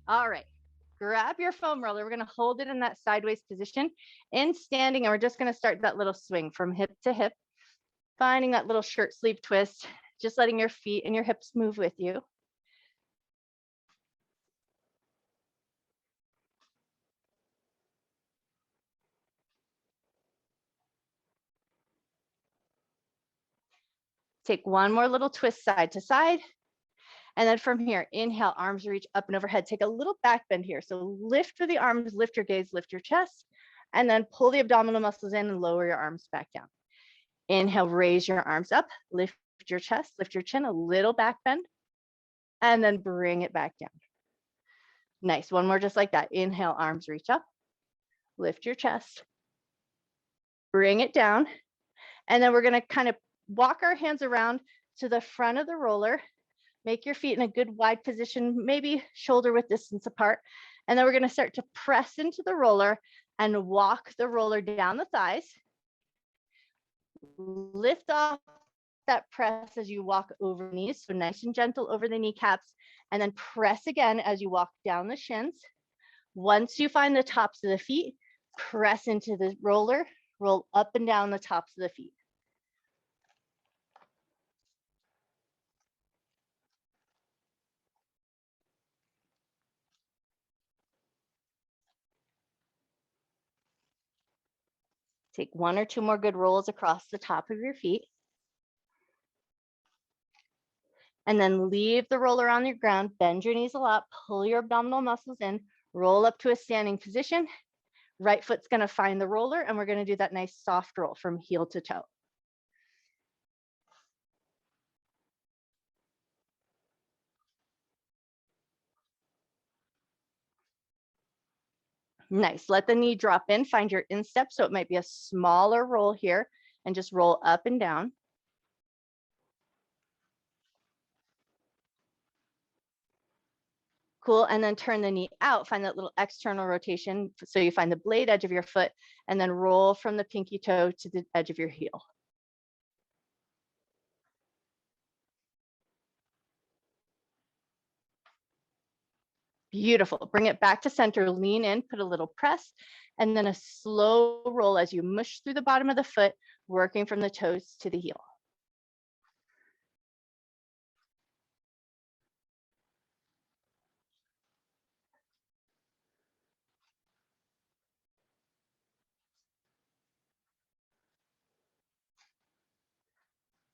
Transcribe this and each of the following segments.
All right, grab your foam roller. We're gonna hold it in that sideways position in standing, and we're just gonna start that little swing from hip to hip, finding that little shirt sleeve twist, just letting your feet and your hips move with you. Take one more little twist side to side. And then from here, inhale, arms reach up and overhead. Take a little back bend here. So lift through the arms, lift your gaze, lift your chest, and then pull the abdominal muscles in and lower your arms back down. Inhale, raise your arms up, lift your chest, lift your chin, a little back bend, and then bring it back down. Nice. One more just like that. Inhale, arms reach up, lift your chest, bring it down. And then we're going to kind of walk our hands around to the front of the roller. Make your feet in a good wide position, maybe shoulder width distance apart. And then we're going to start to press into the roller and walk the roller down the thighs. Lift off that press as you walk over knees, so nice and gentle over the kneecaps, and then press again as you walk down the shins. Once you find the tops of the feet, press into the roller, roll up and down the tops of the feet. Take one or two more good rolls across the top of your feet. And then leave the roller on your ground, bend your knees a lot, pull your abdominal muscles in, roll up to a standing position. Right foot's gonna find the roller, and we're gonna do that nice soft roll from heel to toe. Nice, let the knee drop in, find your instep, so it might be a smaller roll here, and just roll up and down. Cool, and then turn the knee out, find that little external rotation, so you find the blade edge of your foot, and then roll from the pinky toe to the edge of your heel. Beautiful. Bring it back to center, lean in, put a little press, and then a slow roll as you mush through the bottom of the foot, working from the toes to the heel.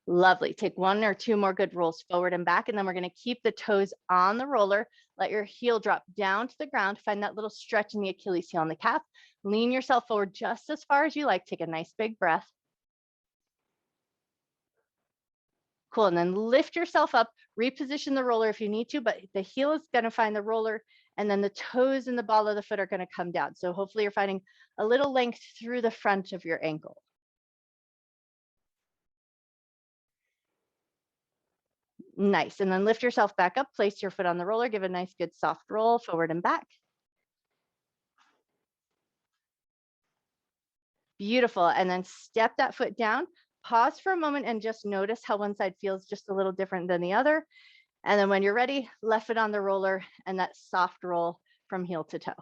Lovely. Take one or two more good rolls forward and back, and then we're going to keep the toes on the roller. Let your heel drop down to the ground. Find that little stretch in the Achilles heel and the calf. Lean yourself forward just as far as you like. Take a nice big breath. Cool, and then lift yourself up, reposition the roller if you need to, but the heel is going to find the roller, and then the toes and the ball of the foot are going to come down. So hopefully you're finding a little length through the front of your ankle. Nice, and then lift yourself back up, place your foot on the roller, give a nice good soft roll forward and back. Beautiful, and then step that foot down, pause for a moment and just notice how one side feels just a little different than the other. And then when you're ready, left foot on the roller and that soft roll from heel to toe.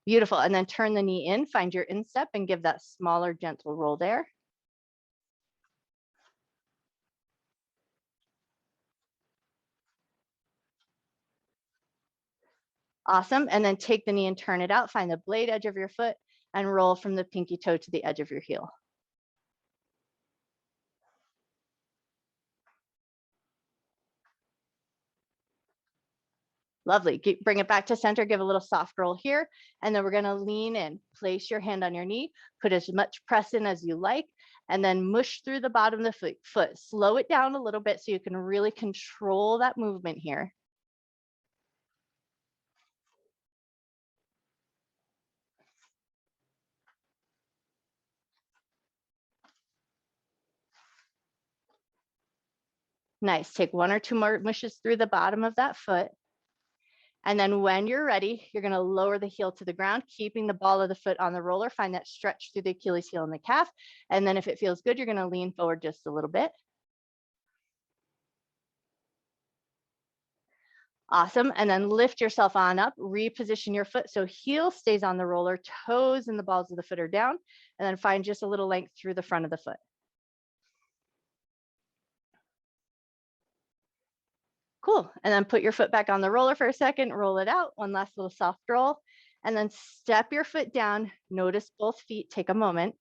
Beautiful, and then turn the knee in, find your instep and give that smaller, gentle roll there. Awesome, and then take the knee and turn it out, find the blade edge of your foot and roll from the pinky toe to the edge of your heel. Lovely. Bring it back to center, give a little soft roll here, and then we're going to lean in. Place your hand on your knee, put as much press in as you like, and then mush through the bottom of the foot. Slow it down a little bit so you can really control that movement here. Nice. Take one or two more mushes through the bottom of that foot. And then when you're ready, you're going to lower the heel to the ground, keeping the ball of the foot on the roller. Find that stretch through the Achilles heel and the calf. And then if it feels good, you're going to lean forward just a little bit. Awesome. And then lift yourself on up, reposition your foot so heel stays on the roller, toes and the balls of the foot are down, and then find just a little length through the front of the foot. Cool. And then put your foot back on the roller for a second, roll it out, one last little soft roll, and then step your foot down. Notice both feet, take a moment.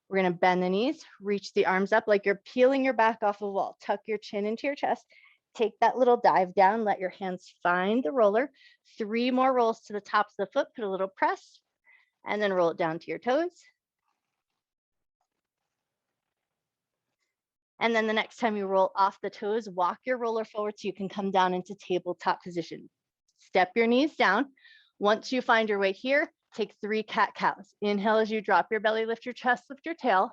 We're going to bend the knees, reach the arms up like you're peeling your back off a wall. Tuck your chin into your chest. Take that little dive down, let your hands find the roller. 3 more rolls to the tops of the foot, put a little press, and then roll it down to your toes. And then the next time you roll off the toes, walk your roller forward so you can come down into tabletop position. Step your knees down. Once you find your way here, take 3 cat-cows. Inhale as you drop your belly, lift your chest, lift your tail.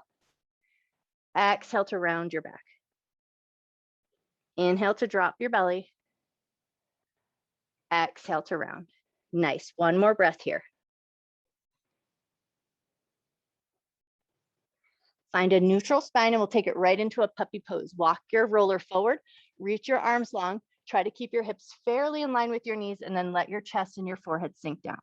Exhale to round your back. Inhale to drop your belly. Exhale to round. Nice. One more breath here. Find a neutral spine and we'll take it right into a puppy pose. Walk your roller forward, reach your arms long, try to keep your hips fairly in line with your knees, and then let your chest and your forehead sink down.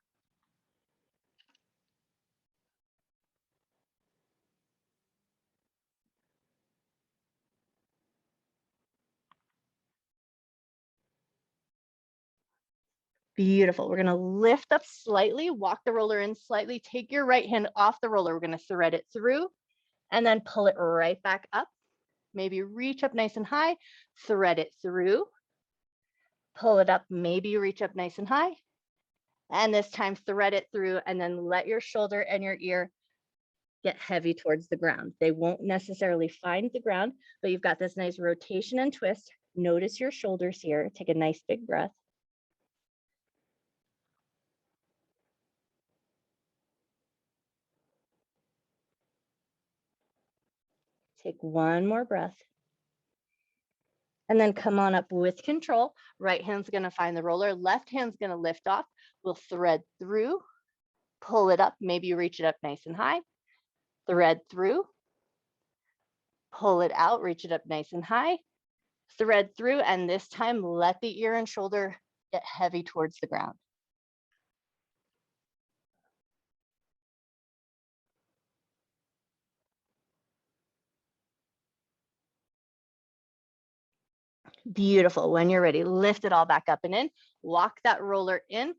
Beautiful. We're going to lift up slightly, walk the roller in slightly, take your right hand off the roller. We're going to thread it through and then pull it right back up. Maybe reach up nice and high, thread it through, pull it up, maybe reach up nice and high. And this time thread it through and then let your shoulder and your ear get heavy towards the ground. They won't necessarily find the ground, but you've got this nice rotation and twist. Notice your shoulders here. Take a nice big breath. Take one more breath. And then come on up with control. Right hand's going to find the roller. Left hand's going to lift off. We'll thread through, pull it up. Maybe you reach it up nice and high. Thread through, pull it out, reach it up nice and high. Thread through, and this time let the ear and shoulder get heavy towards the ground. Beautiful. When you're ready, lift it all back up and in. Walk that roller in.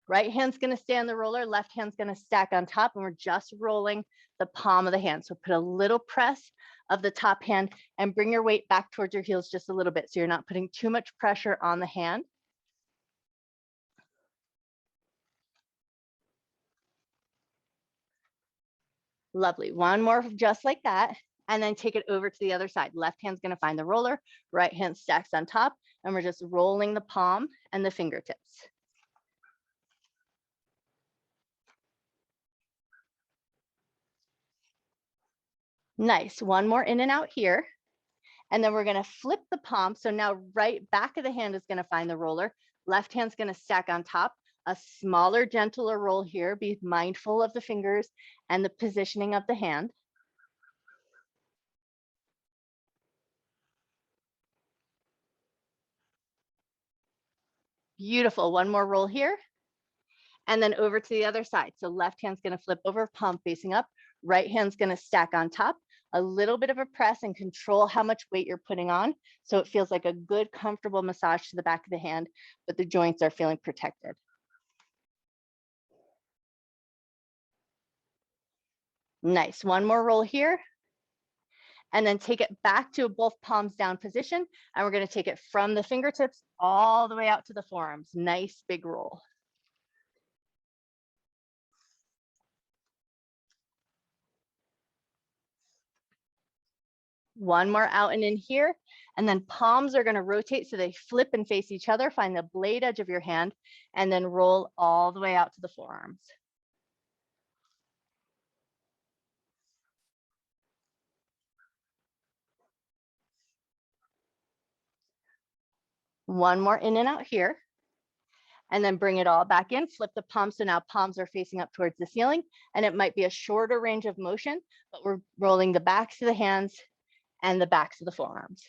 Right hand's going to stay on the roller. Left hand's going to stack on top, and we're just rolling the palm of the hand. So put a little press of the top hand and bring your weight back towards your heels just a little bit so you're not putting too much pressure on the hand. Lovely. One more just like that. And then take it over to the other side. Left hand's going to find the roller. Right hand stacks on top. And we're just rolling the palm and the fingertips. Nice. One more in and out here. And then we're going to flip the palm. So now right back of the hand is going to find the roller. Left hand's going to stack on top. A smaller, gentler roll here. Be mindful of the fingers and the positioning of the hand. Beautiful. One more roll here. And then over to the other side. So left hand's going to flip over, palm facing up. Right hand's going to stack on top. A little bit of a press and control how much weight you're putting on. So it feels like a good, comfortable massage to the back of the hand, but the joints are feeling protected. Nice. One more roll here. And then take it back to both palms down position. And we're going to take it from the fingertips all the way out to the forearms. Nice big roll. One more out and in here. And then palms are going to rotate so they flip and face each other. Find the blade edge of your hand and then roll all the way out to the forearms. One more in and out here. And then bring it all back in, flip the palms. So now palms are facing up towards the ceiling, and it might be a shorter range of motion, but we're rolling the backs of the hands and the backs of the forearms.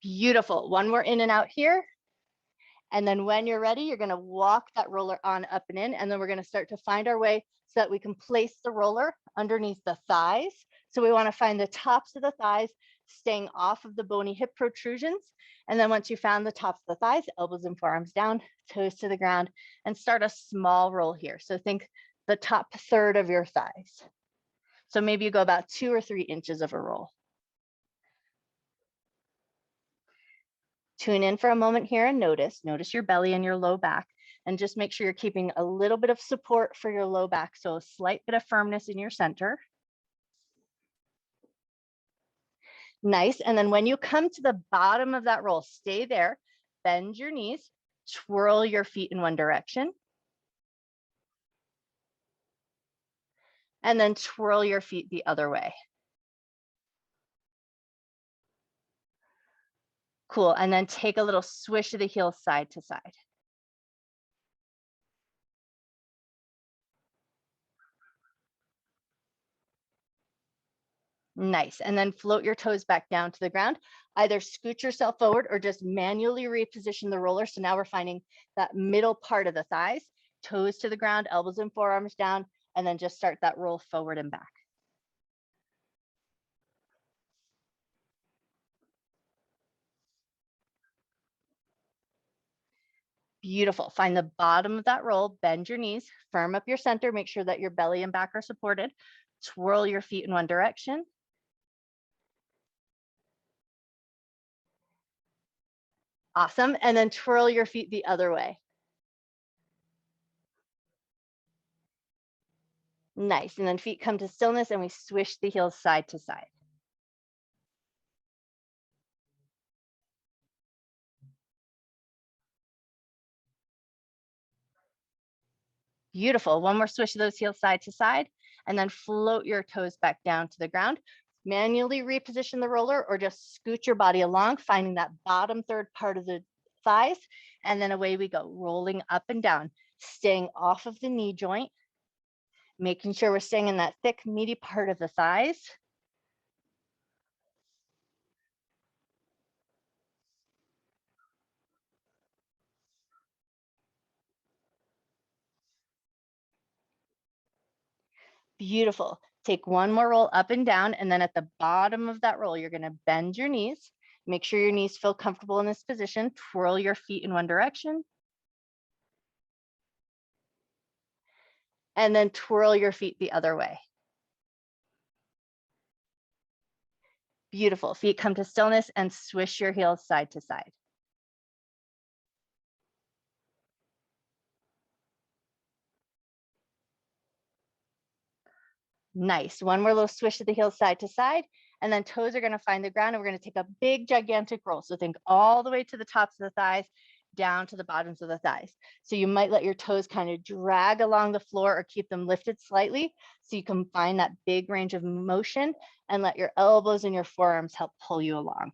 Beautiful. One more in and out here. And then when you're ready, you're going to walk that roller on up and in, and then we're going to start to find our way so that we can place the roller underneath the thighs. So we want to find the tops of the thighs, staying off of the bony hip protrusions. And then once you found the tops of the thighs, elbows and forearms down, toes to the ground, and start a small roll here. So think the top third of your thighs. So maybe you go about 2 or 3 inches of a roll. Tune in for a moment here and notice your belly and your low back, and just make sure you're keeping a little bit of support for your low back. So a slight bit of firmness in your center. Nice. And then when you come to the bottom of that roll, stay there, bend your knees, twirl your feet in one direction, and then twirl your feet the other way. Cool. And then take a little swish of the heels side to side. Nice. And then float your toes back down to the ground. Either scoot yourself forward or just manually reposition the roller. So now we're finding that middle part of the thighs, toes to the ground, elbows and forearms down, and then just start that roll forward and back. Beautiful. Find the bottom of that roll, bend your knees, firm up your center, make sure that your belly and back are supported. Twirl your feet in one direction. Awesome. And then twirl your feet the other way. Nice. And then feet come to stillness and we swish the heels side to side. Beautiful. One more swish of those heels side to side, and then float your toes back down to the ground. Manually reposition the roller or just scoot your body along, finding that bottom third part of the thighs. And then away we go, rolling up and down, staying off of the knee joint, making sure we're staying in that thick, meaty part of the thighs. Beautiful. Take one more roll up and down, and then at the bottom of that roll, you're going to bend your knees. Make sure your knees feel comfortable in this position. Twirl your feet in one direction. And then twirl your feet the other way. Beautiful. Feet come to stillness and swish your heels side to side. Nice. One more little swish of the heels side to side, and then toes are going to find the ground, and we're going to take a big, gigantic roll. So think all the way to the tops of the thighs, down to the bottoms of the thighs. So you might let your toes kind of drag along the floor or keep them lifted slightly so you can find that big range of motion, and let your elbows and your forearms help pull you along.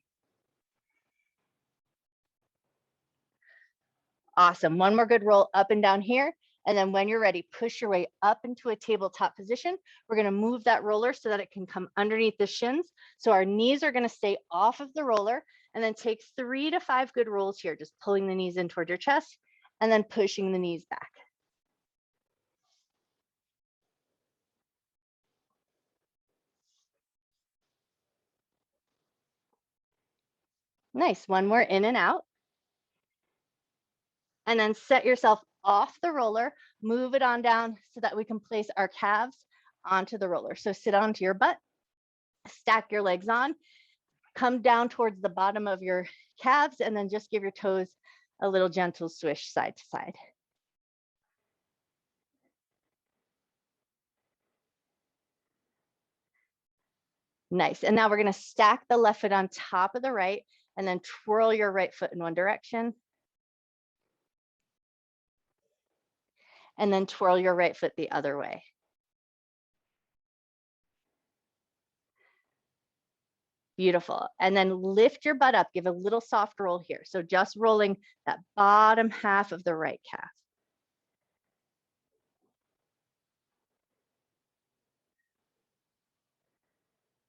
Awesome. One more good roll up and down here. And then when you're ready, push your way up into a tabletop position. We're going to move that roller so that it can come underneath the shins. So our knees are going to stay off of the roller, and then take 3 to 5 good rolls here, just pulling the knees in toward your chest and then pushing the knees back. Nice. One more in and out. And then set yourself off the roller, move it on down so that we can place our calves onto the roller. So sit onto your butt, stack your legs on, come down towards the bottom of your calves, and then just give your toes a little gentle swish side to side. Nice. And now we're going to stack the left foot on top of the right, and then twirl your right foot in one direction. And then twirl your right foot the other way. Beautiful. And then lift your butt up, give a little soft roll here. So just rolling that bottom half of the right calf.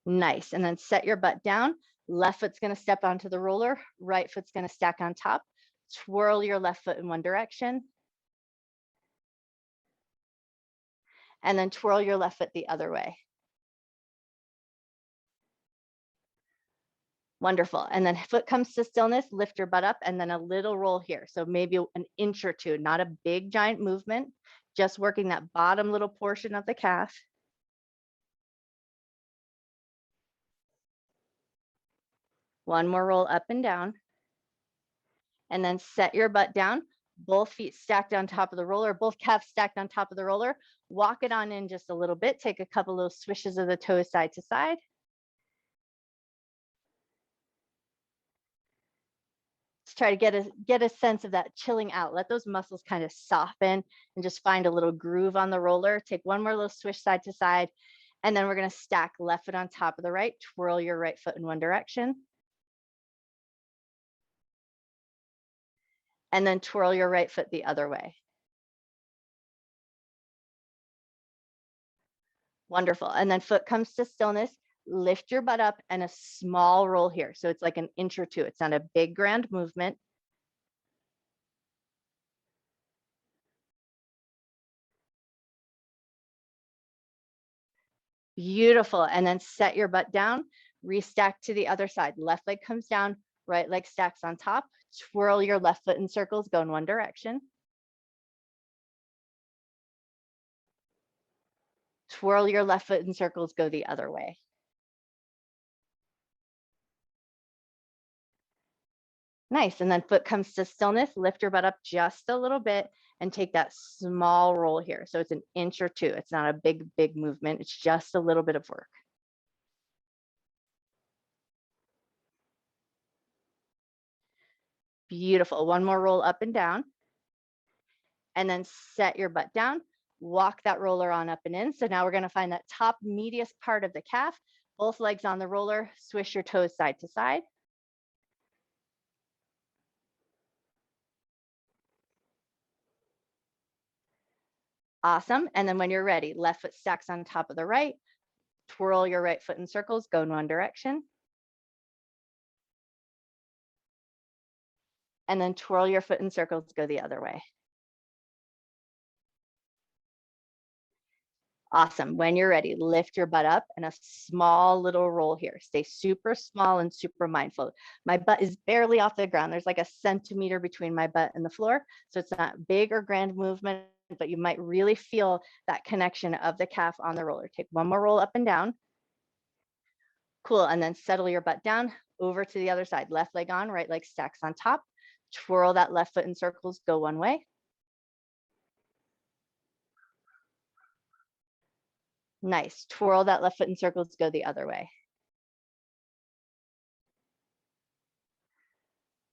Nice. And then set your butt down. Left foot's going to step onto the roller. Right foot's going to stack on top. Twirl your left foot in one direction. And then twirl your left foot the other way. Wonderful. And then foot comes to stillness, lift your butt up, and then a little roll here. So maybe an inch or two, not a big giant movement, just working that bottom little portion of the calf. One more roll up and down. And then set your butt down, both feet stacked on top of the roller, both calves stacked on top of the roller. Walk it on in just a little bit. Take a couple little swishes of the toes side to side. Let's try to get a sense of that chilling out. Let those muscles kind of soften and just find a little groove on the roller. Take one more little swish side to side. And then we're going to stack left foot on top of the right, twirl your right foot in one direction. And then twirl your right foot the other way. Wonderful. And then foot comes to stillness, lift your butt up and a small roll here. So it's like an inch or two. It's not a big grand movement. Beautiful. And then set your butt down, restack to the other side. Left leg comes down, right leg stacks on top. Twirl your left foot in circles, go in one direction. Twirl your left foot in circles, go the other way. Nice. And then foot comes to stillness, lift your butt up just a little bit and take that small roll here. So it's an inch or two. It's not a big movement. It's just a little bit of work. Beautiful. One more roll up and down. And then set your butt down. Walk that roller on up and in. So now we're going to find that top medius part of the calf. Both legs on the roller. Swish your toes side to side. Awesome. And then when you're ready, left foot stacks on top of the right. Twirl your right foot in circles. Go in one direction. And then twirl your foot in circles. Go the other way. Awesome. When you're ready, lift your butt up and a small little roll here. Stay super small and super mindful. My butt is barely off the ground. There's like a centimeter between my butt and the floor. So it's not big or grand movement, but you might really feel that connection of the calf on the roller. Take one more roll up and down. Cool. And then settle your butt down over to the other side. Left leg on, right leg stacks on top. Twirl that left foot in circles, go one way. Nice. Twirl that left foot in circles, go the other way.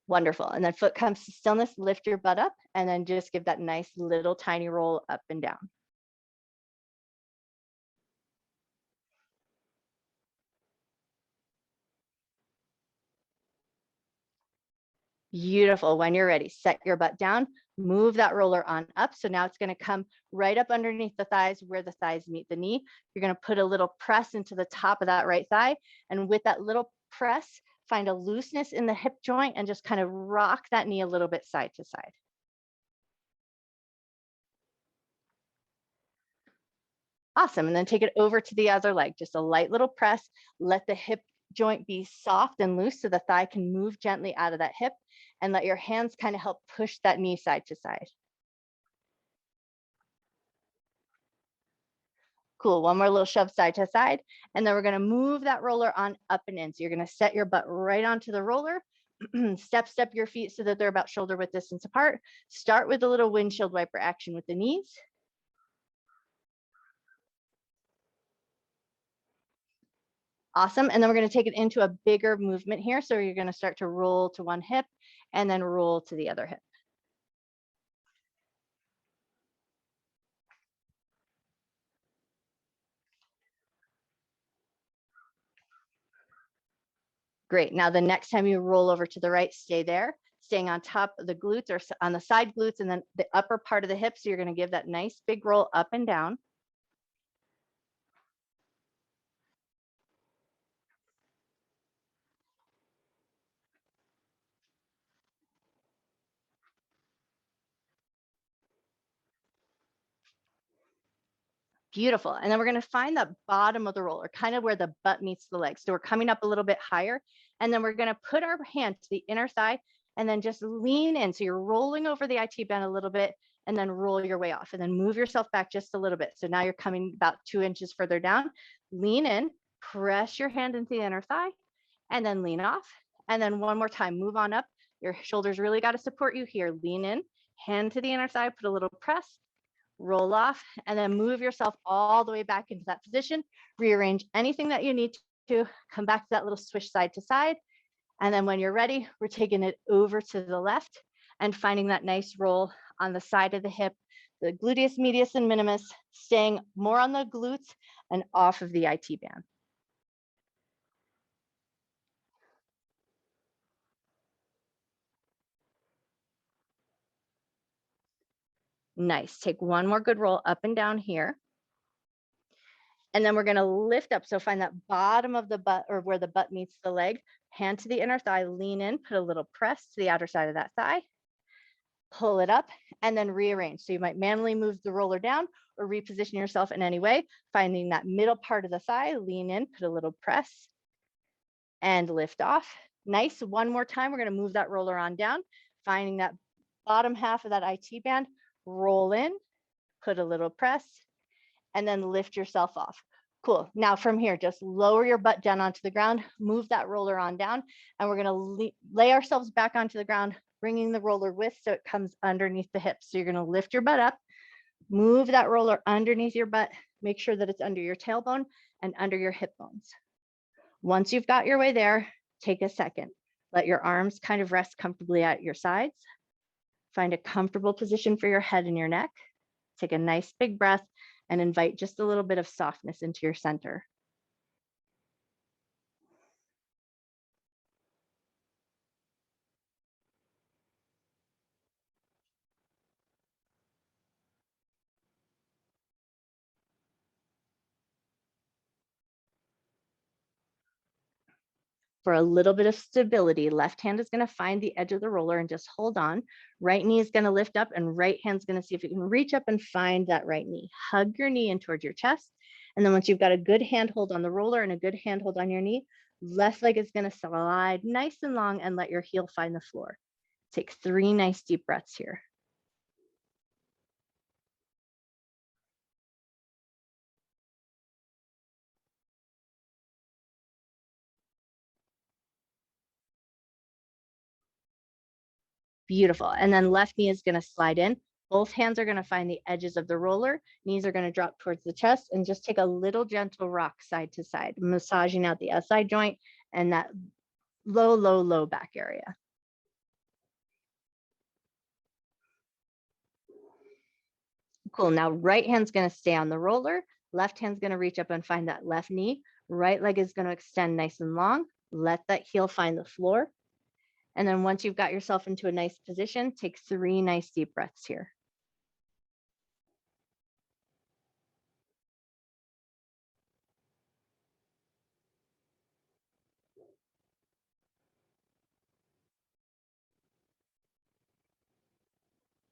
Wonderful. And then foot comes to stillness, lift your butt up, and then just give that nice little tiny roll up and down. Beautiful. When you're ready, set your butt down, move that roller on up. So now it's going to come right up underneath the thighs where the thighs meet the knee. You're going to put a little press into the top of that right thigh. And with that little press, find a looseness in the hip joint and just kind of rock that knee a little bit side to side. Awesome. And then take it over to the other leg. Just a light little press. Let the hip joint be soft and loose so the thigh can move gently out of that hip, and let your hands kind of help push that knee side to side. Cool. One more little shove side to side. And then we're going to move that roller on up and in. So you're going to set your butt right onto the roller. Step your feet so that they're about shoulder width distance apart. Start with a little windshield wiper action with the knees. Awesome. And then we're going to take it into a bigger movement here. So you're going to start to roll to one hip and then roll to the other hip. Great. Now the next time you roll over to the right, stay there, staying on top of the glutes or on the side glutes and then the upper part of the hips. So you're going to give that nice big roll up and down. Beautiful. And then we're going to find the bottom of the roller, kind of where the butt meets the leg. So we're coming up a little bit higher. And then we're going to put our hand to the inner thigh and then just lean in. So you're rolling over the IT band a little bit and then roll your way off and then move yourself back just a little bit. So now you're coming about 2 inches further down. Lean in, press your hand into the inner thigh and then lean off. And then one more time, move on up. Your shoulders really got to support you here. Lean in, hand to the inner thigh, put a little press. Roll off and then move yourself all the way back into that position. Rearrange anything that you need to. Come back to that little swish side to side. And then when you're ready, we're taking it over to the left and finding that nice roll on the side of the hip, the gluteus medius and minimus, staying more on the glutes and off of the IT band. Nice. Take one more good roll up and down here. And then we're going to lift up. So find that bottom of the butt or where the butt meets the leg, hand to the inner thigh, lean in, put a little press to the outer side of that thigh, pull it up and then rearrange. So you might manually move the roller down or reposition yourself in any way, finding that middle part of the thigh, lean in, put a little press and lift off. Nice. One more time. We're going to move that roller on down, finding that bottom half of that IT band, roll in, put a little press, and then lift yourself off. Cool. Now from here, just lower your butt down onto the ground, move that roller on down, and we're going to lay ourselves back onto the ground, bringing the roller with so it comes underneath the hips. So you're going to lift your butt up, move that roller underneath your butt, make sure that it's under your tailbone and under your hip bones. Once you've got your way there, take a second. Let your arms kind of rest comfortably at your sides. Find a comfortable position for your head and your neck. Take a nice big breath and invite just a little bit of softness into your center. For a little bit of stability, left hand is going to find the edge of the roller and just hold on. Right knee is going to lift up and right hand's going to see if you can reach up and find that right knee. Hug your knee in towards your chest. And then once you've got a good handhold on the roller and a good handhold on your knee, left leg is going to slide nice and long and let your heel find the floor. Take 3 nice deep breaths here. Beautiful. And then left knee is going to slide in. Both hands are going to find the edges of the roller. Knees are going to drop towards the chest and just take a little gentle rock side to side, massaging out the SI joint and that low, low, low back area. Cool. Now right hand's going to stay on the roller. Left hand's going to reach up and find that left knee. Right leg is going to extend nice and long. Let that heel find the floor. And then once you've got yourself into a nice position, take 3 nice deep breaths here.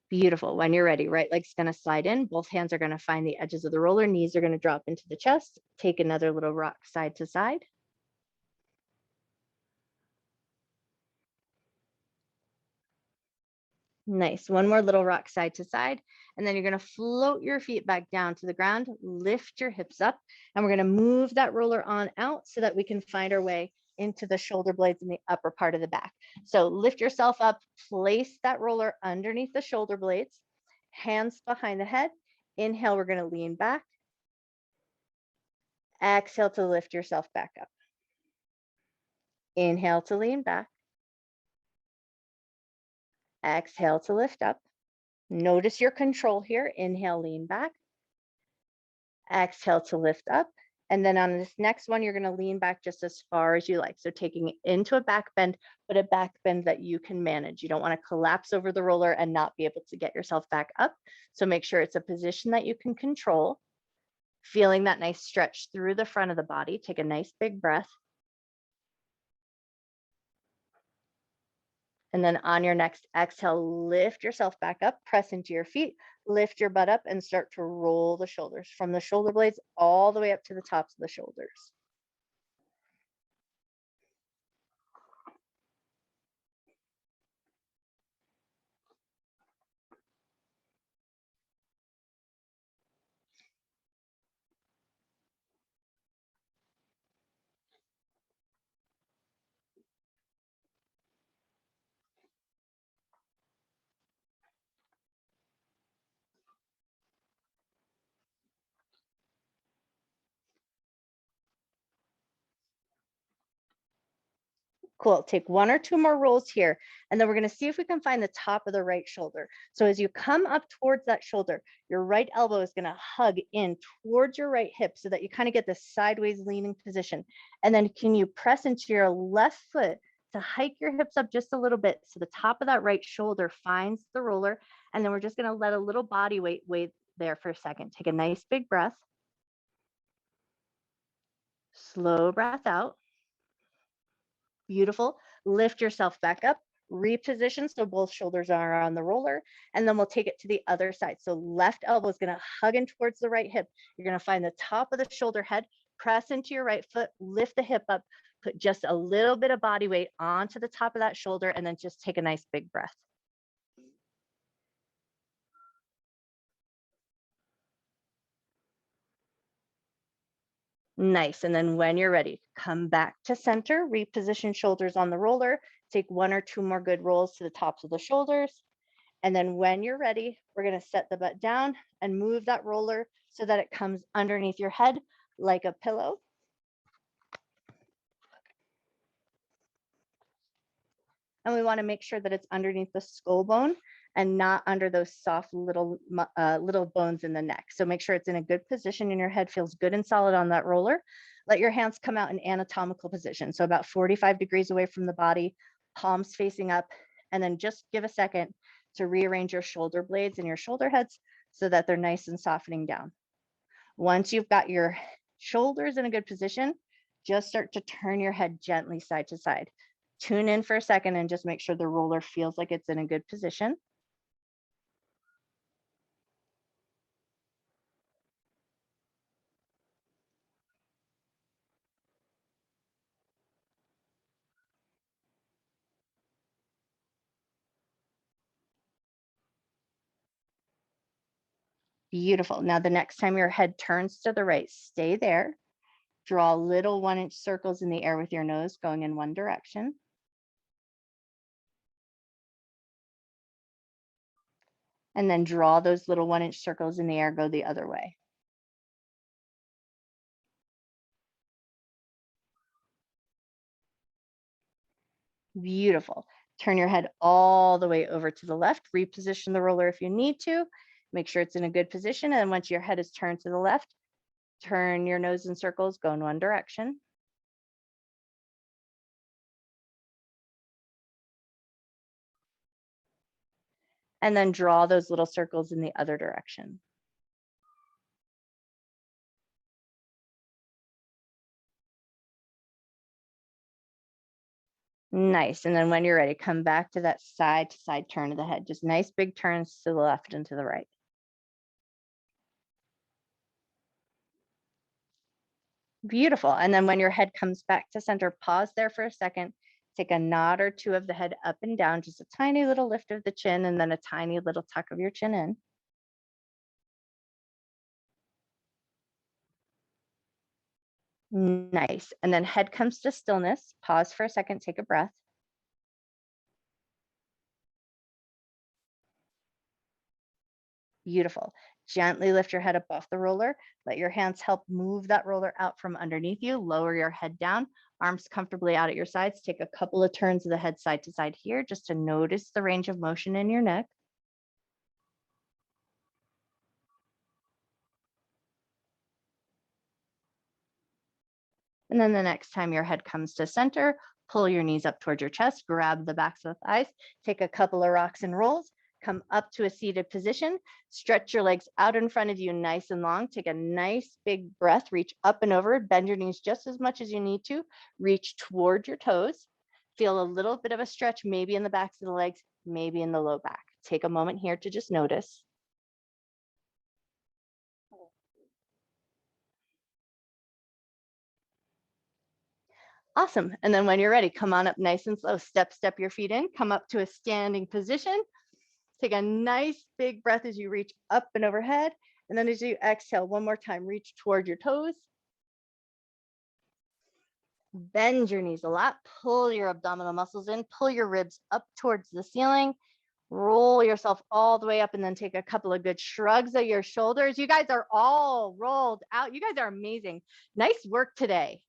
Beautiful. When you're ready, right leg's going to slide in. Both hands are going to find the edges of the roller. Knees are going to drop into the chest. Take another little rock side to side. Nice. One more little rock side to side. And then you're going to float your feet back down to the ground, lift your hips up, and we're going to move that roller on out so that we can find our way into the shoulder blades in the upper part of the back. So lift yourself up, place that roller underneath the shoulder blades, hands behind the head. Inhale, we're going to lean back. Exhale to lift yourself back up. Inhale to lean back. Exhale to lift up. Notice your control here. Inhale, lean back. Exhale to lift up. And then on this next one, you're going to lean back just as far as you like. So taking it into a back bend, but a back bend that you can manage. You don't want to collapse over the roller and not be able to get yourself back up. So make sure it's a position that you can control. Feeling that nice stretch through the front of the body. Take a nice big breath. And then on your next exhale, lift yourself back up, press into your feet, lift your butt up and start to roll the shoulders from the shoulder blades all the way up to the tops of the shoulders. Cool. Take one or two more rolls here, and then we're going to see if we can find the top of the right shoulder. So as you come up towards that shoulder, your right elbow is going to hug in towards your right hip so that you kind of get this sideways leaning position. And then can you press into your left foot to hike your hips up just a little bit so the top of that right shoulder finds the roller. And then we're just going to let a little body weight there for a second. Take a nice big breath. Slow breath out. Beautiful. Lift yourself back up, reposition so both shoulders are on the roller, and then we'll take it to the other side. So left elbow is going to hug in towards the right hip. You're going to find the top of the shoulder head, press into your right foot, lift the hip up, put just a little bit of body weight onto the top of that shoulder, and then just take a nice big breath. Nice. And then when you're ready, come back to center, reposition shoulders on the roller, take one or two more good rolls to the tops of the shoulders. And then when you're ready, we're going to set the butt down and move that roller so that it comes underneath your head like a pillow. And we want to make sure that it's underneath the skull bone and not under those soft little bones in the neck. So make sure it's in a good position and your head feels good and solid on that roller. Let your hands come out in anatomical position. So about 45 degrees away from the body, palms facing up, and then just give a second to rearrange your shoulder blades and your shoulder heads so that they're nice and softening down. Once you've got your shoulders in a good position, just start to turn your head gently side to side. Tune in for a second and just make sure the roller feels like it's in a good position. Beautiful. Now, the next time your head turns to the right, stay there. Draw little 1-inch circles in the air with your nose going in one direction. And then draw those little 1-inch circles in the air, go the other way. Beautiful. Turn your head all the way over to the left. Reposition the roller if you need to. Make sure it's in a good position. And once your head is turned to the left, turn your nose in circles, go in one direction. And then draw those little circles in the other direction. Nice. And then when you're ready, come back to that side to side turn of the head. Just nice big turns to the left and to the right. Beautiful. And then when your head comes back to center, pause there for a second. Take a nod or two of the head up and down, just a tiny little lift of the chin, and then a tiny little tuck of your chin in. Nice. And then head comes to stillness. Pause for a second, take a breath. Beautiful. Gently lift your head up off the roller. Let your hands help move that roller out from underneath you. Lower your head down, arms comfortably out at your sides. Take a couple of turns of the head side to side here just to notice the range of motion in your neck. And then the next time your head comes to center, pull your knees up towards your chest, grab the backs of the thighs, take a couple of rocks and rolls, come up to a seated position, stretch your legs out in front of you nice and long, take a nice big breath, reach up and over, bend your knees just as much as you need to, reach toward your toes, feel a little bit of a stretch, maybe in the backs of the legs, maybe in the low back. Take a moment here to just notice. Awesome. And then when you're ready, come on up nice and slow. Step your feet in, come up to a standing position. Take a nice big breath as you reach up and overhead. And then as you exhale, one more time, reach toward your toes. Bend your knees a lot, pull your abdominal muscles in, pull your ribs up towards the ceiling, roll yourself all the way up, and then take a couple of good shrugs of your shoulders. You guys are all rolled out. You guys are amazing. Nice work today.